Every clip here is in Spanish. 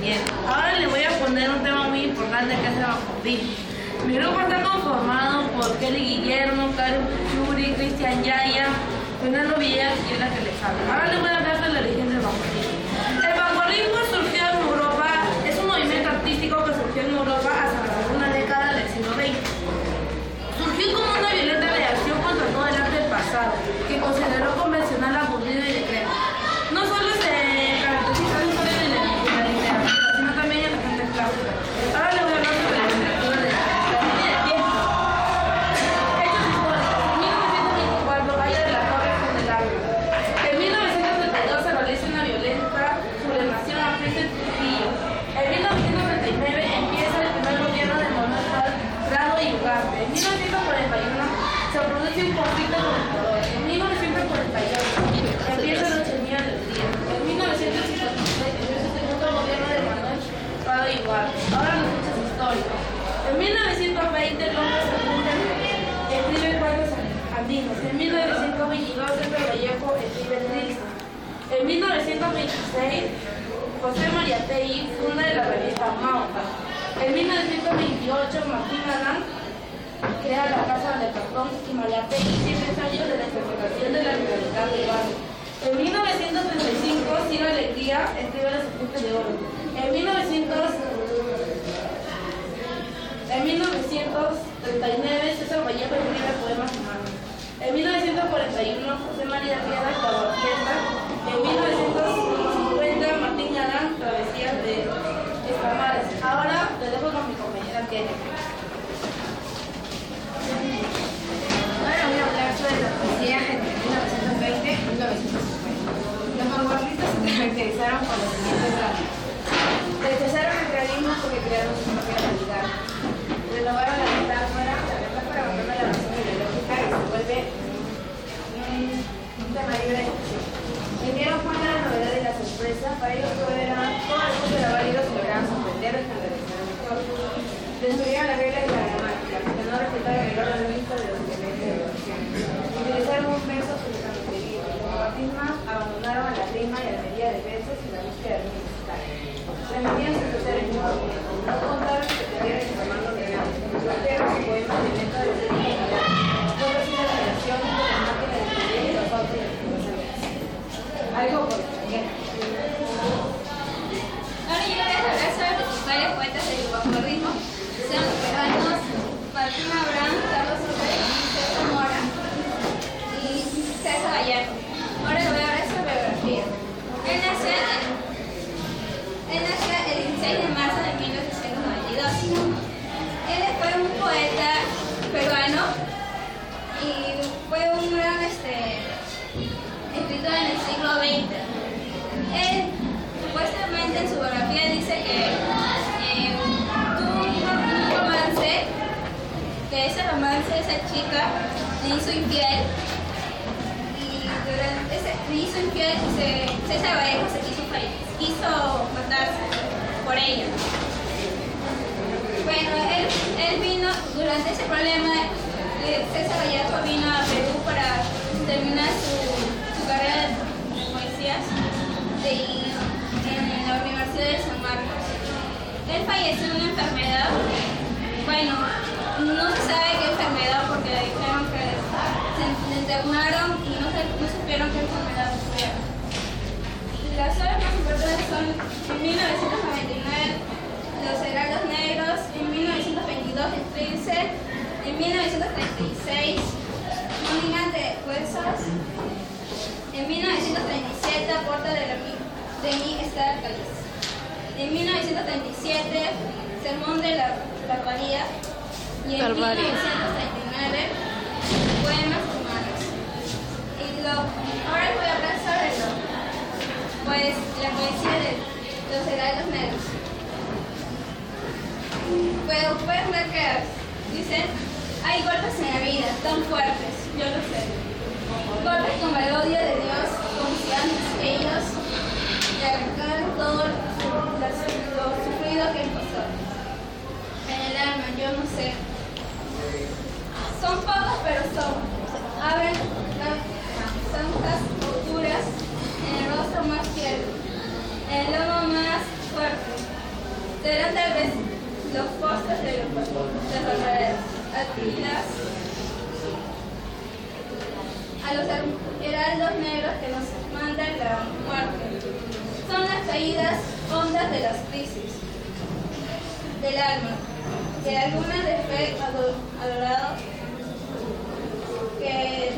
Bien, ahora les voy a poner un tema muy importante que es el bamburí. Mi grupo está conformado por Kelly Guillermo, Karen Yuri, Cristian Yaya, Fernando Villegas y la que les habla. Ahora les voy a hablar del origen del bamburí. El bamburismo surgió en Europa, es un movimiento artístico que surgió en Europa hacia la segunda década del siglo XX. Surgió como una violenta reacción contra todo el arte del pasado, que consideró convencional, aburrido y decrépito. No solo se caracteriza la historia de la literatura, sino también en la gente clásica. Ahora les voy a hablar sobre la literatura de la tiempo. Hechos históricos. En 1924, Valle de la Torre fue el árbol. En 1932 se realiza una violenta sublevación a frente de Trujillo. En 1939 empieza el primer gobierno de Manuel Prado y Ugarte. En 1941 se produce un conflicto con Ecuador. En 1948 empieza la Oceanía del Día. En 1956 empieza el segundo gobierno de Manuel Prado y Ugarte. Ahora los hechos históricos. En 1920 López escribe cuentos andinos. En 1922 Pedro Vallejo escribe Trilce. En 1926 José Mariátegui funda la revista Mauca. En 1928 Martín Adán crea la Casa de Cartón y Mariátegui sigue años de la interpretación de la realidad de barrio. En 1935 Ciro Alegría escribe Los Apuntes de Oro. En 1939 César Vallejo escribe Poemas Humanos. En 1941 José María Piedra Caborfiesta. En 1950 Martín Adán Travesías de Escamares. Ahora te dejo con mi compañera Kenia. Ahora voy a hablar sobre la poesía entre 1920 y 1950. Los vanguardistas se caracterizaron por los siguientes rasgos. Rechazaron el realismo porque crearon su propia realidad. Renovaron la metáfora abandona la razón ideológica y se vuelve un tema libre de expresión. Vendieron cuenta la novedad y la sorpresa, para ellos todo el mundo era válido si lograban sorprender o escandalizar el lector. Destruyeron las reglas de la gramática, porque no respetaron el orden lógico de los elementos de oración. Utilizaron un verso absolutamente libre. Como bautismas, abandonaron a la rima y a la medida de versos y la búsqueda de un musical. Remitían sus placeres muy bonitos. No contaron que pretendieran informarnos de nada. Plantearon su poema de método de ser infinidad. No reciben la relación entre la máquina de escribir y los autos de escribir. Algo por también. Ahora yo voy a hablar sobre los principales poetas del vanguardismo. Son los peruanos Martín Abraham, Carlos Soler, César Mora y César Vallejo. Ahora le voy a hablar sobre biografía. Él nació el 16 de marzo de 1892. Él fue un poeta peruano y fue un gran escritor en el siglo XX. Él supuestamente en su biografía dice que tuvo un romance, que ese romance, esa chica le hizo infiel y durante ese le hizo infiel César Vallejo se quiso matarse por ella. Bueno, él vino durante ese problema. César Vallejo vino a Perú para terminar su carrera de poesías en la Universidad de San Marcos. Él falleció de una enfermedad. Bueno, no se sabe qué enfermedad porque le dijeron que se internaron y no supieron qué enfermedad tuviera. Las obras más importantes son en 1999 Los Heraldos Negros, en 1922 El Trilce, en 1936 Un Gigante de Huesos, en 1937 A Puerta de mí está el cáliz, en 1937 Sermón de la Barbarie y en 1939 Poemas Humanos. Ahora les voy a hablar sobre la poesía de Los Heraldos Negros. Pero pueden ver que dicen: hay golpes en la vida tan fuertes, yo lo sé. Golpes como el odio de Dios, como si antes ellos le arrancaran todo lo sufrido que pasó. En el alma, yo no sé. Son pocos, pero son. Abren tantas alturas en el rostro más fiel, en el lomo más fuerte. serán tal vez los postres de las actividades a los heraldos negros que nos mandan la muerte. Son las caídas hondas de las crisis del alma, de algunas de fe adorado, que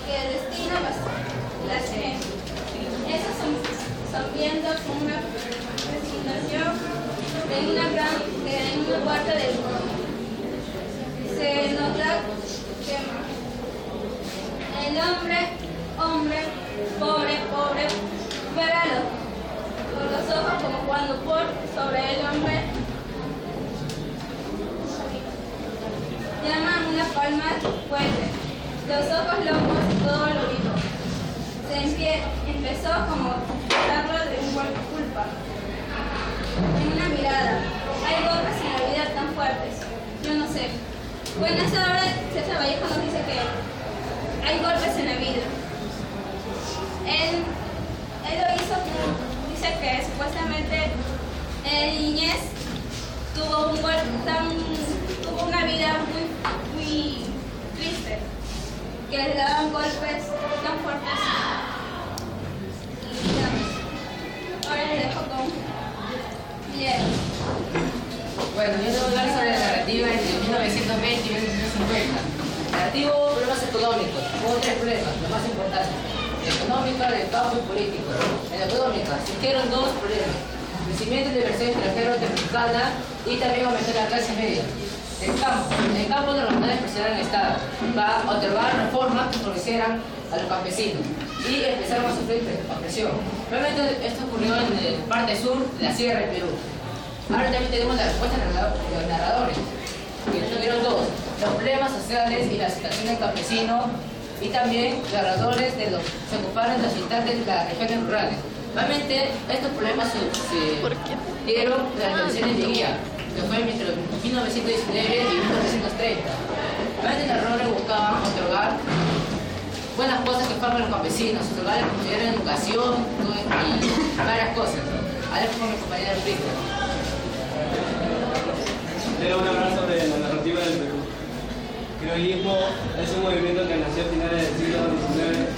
el destino las gente. Esos son vientos con una presentación de en una parte del mundo. Se nos da quema. El hombre, pobre, verá con los ojos como cuando por sobre el hombre llaman una palma fuerte, los ojos locos y todo lo vivo. Empezó como darlo de un culpa. En una mirada, hay golpes en la vida tan fuertes, yo no sé. Bueno, en esa hora César Vallejo nos dice que hay golpes en la vida. Él lo hizo, dice que supuestamente en niñez tuvo una vida muy triste, que le daban golpes tan fuertes. Y ahora le dejo con Miguel. Bueno, yo te voy a hablar sobre la narrativa entre 1920 y 1950. Narrativo, problemas económicos. Hubo tres problemas, los más importantes. Económica, del campo y político. En la económica surgieron dos problemas: crecimiento de inversión extranjera norteamericana y también aumentó la clase media. En el campo de los mandatos presionaron al Estado para otorgar reformas que favorecieran a los campesinos y empezaron a sufrir opresión. Realmente esto ocurrió en la parte sur de la Sierra de Perú. Ahora también tenemos la respuesta de los narradores, que tuvieron dos: los problemas sociales y la situación del campesino, y también los narradores se ocuparon de los habitantes de las regiones rurales. Realmente estos problemas se dieron de las elecciones de guía, que fue entre 1919 y 1930. Realmente los narradores buscaban otorgar buenas cosas que forman los campesinos, otorgar la oportunidad de educación y varias cosas. Ahora es como mi compañera Cristian. Quiero hablar sobre la narrativa del Perú. El criollismo es un movimiento que nació a finales del siglo XIX,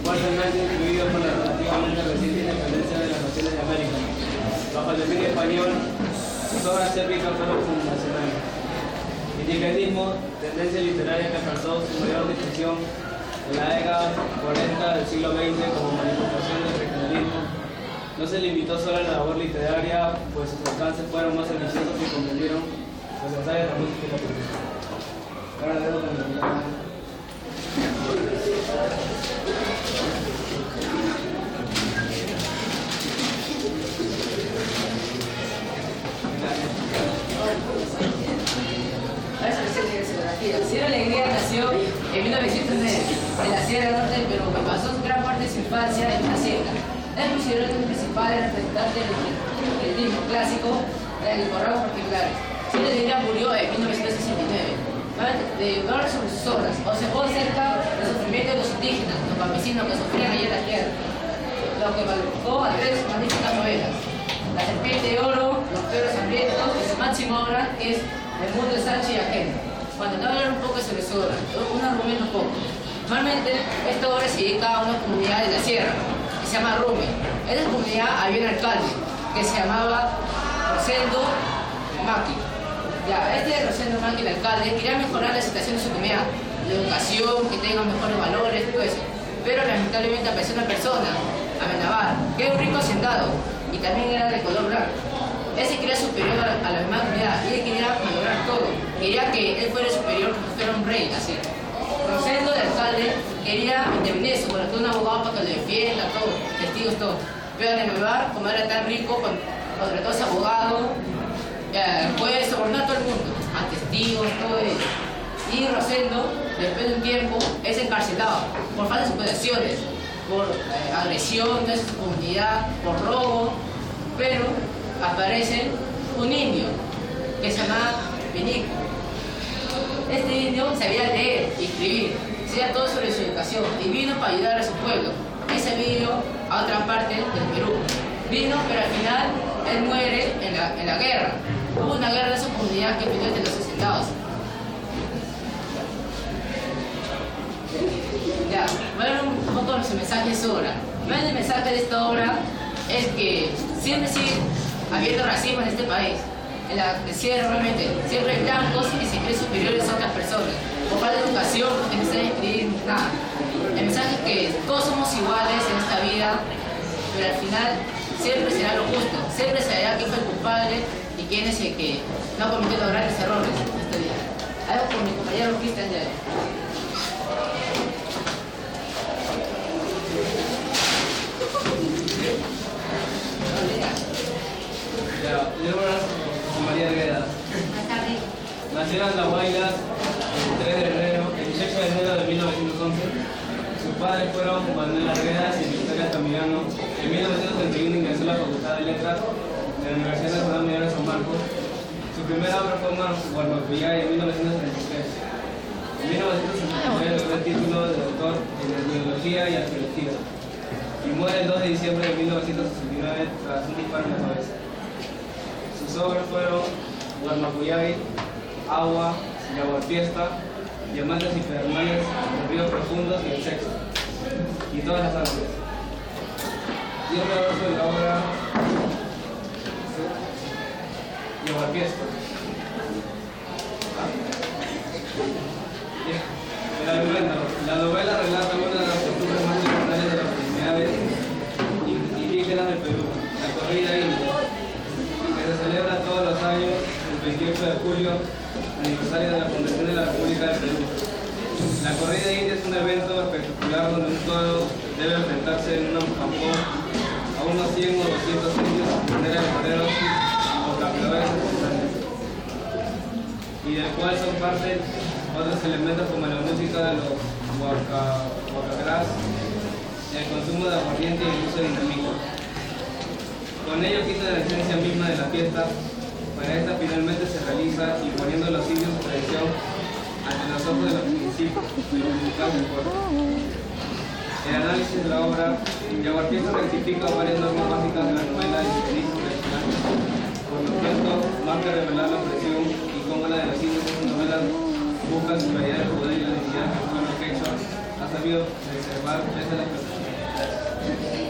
fuertemente influido por la relativamente reciente independencia de las naciones de América. Bajo el dominio español, sus obras épicas fueron fundacionales. Indigenismo, tendencia literaria que alcanzó su mayor difusión en la década 40 del siglo XX como manifestación del regionalismo. No se limitó solo a la labor literaria, pues sus alcances fueron más ambiciosos y comprendieron los ensayos de la música y la política. Ahora debo terminar. Ciro Alegría nació en 1909 en la Sierra Norte del Perú, que pasó gran parte de su infancia en una hacienda. Es considerado el principal representante del ritmo clásico de los rasgos particulares. Ciro Alegría murió en 1969. De hablar sobre sus obras, observó cerca del sufrimiento de los indígenas, los campesinos que sufrían allí en la tierra, lo que marcó a tres magníficas novelas: La serpiente de oro, Los perros hambrientos y su máxima obra, que es El mundo de Sancho y Ajeno. Cuando te voy a hablar un poco sobre su obra, un argumento poco. Normalmente esta obra se dedica a una comunidad de la sierra que se llama Rumi. En esa comunidad había un alcalde que se llamaba Rosendo Maki. Rosendo Maki, el alcalde, quería mejorar la situación de su comunidad, la educación, que tengan mejores valores, todo eso. Pero lamentablemente apareció una persona, Amenábar, que era un rico hacendado y también era de color blanco. Él se creía superior a la demás comunidad y él quería valorar todo. Quería que él fuera superior, que fuera un rey, así. Rosendo, el alcalde, quería intervenir eso, colocar un abogado para que lo defienda, todo, testigos, todo. Pero Amenábar, como era tan rico, contrató a ese abogado, puede sobornar a todo el mundo, a testigos, todo eso. Y Rosendo, después de un tiempo, es encarcelado por faltas de operaciones, por agresión de su comunidad, por robo, pero aparece un indio que se llama Penico. Este indio sabía leer y escribir, sabía todo sobre su educación y vino para ayudar a su pueblo. Y se vino a otra parte del Perú. Vino, pero al final él muere en la guerra. Hubo una guerra de su comunidad que vino de los asentados. Ya, bueno, un poco los mensajes de obra. Bueno, el mensaje de esta obra es que siempre sigue habiendo racismo en este país. Realmente, siempre hay blancos y se creen superiores a otras personas. Por falta de educación, porque no saben escribir nada. El mensaje es que todos somos iguales en esta vida, pero al final siempre será lo justo. Siempre sabrá quién fue el culpable y quién es el que no ha cometido grandes errores en este día. Algo con mi compañero Cristian Yaya. María Gueda. Nació en Andahuaylas el 18 de enero de 1911. Sus padres fueron Manuel Arguedas y Victoria Altamirano. En 1931 ingresó a la Facultad de Letras de la Universidad Nacional Mayor de San Marcos. Su primera obra fue Guarmapuyay en 1933. En 1969 logró el título de doctor en Etnología y Arqueología y muere el 2 de diciembre de 1969 tras un disparo en la cabeza. Sus obras fueron Guarmapuyay, Agua, Yaguarfiesta, Diamantes y Pedernales, Los Ríos Profundos y El Sexto, y todas las artes. Y un trabajo de la obra Yaguarfiesta. La novela relata una de las costumbres más importantes de las comunidades indígenas del Perú, la corrida india, que se celebra todos los años el 28 de julio, aniversario de la fundación de la República del Perú. La corrida india es un evento espectacular donde un toro debe enfrentarse en un campón a unos 100 o 200 indios sin tener guerreros o campeadores especiales, y del cual son parte otros elementos como la música de los huacagras, el consumo de aguardiente y el uso de dinamita. Con ello quita la esencia misma de la fiesta. Para esta finalmente se realiza imponiendo los signos de tradición ante los ojos de los municipios y los diputados del pueblo. El análisis de la obra, Yaguarfiesta rectifica varias normas básicas de la novela y periodismo tradicional. Por lo tanto, más que revelar la opresión y cómo la de las indias en su novela busca su realidad de poder y la identidad que el pueblo quechua ha sabido preservar desde la persona.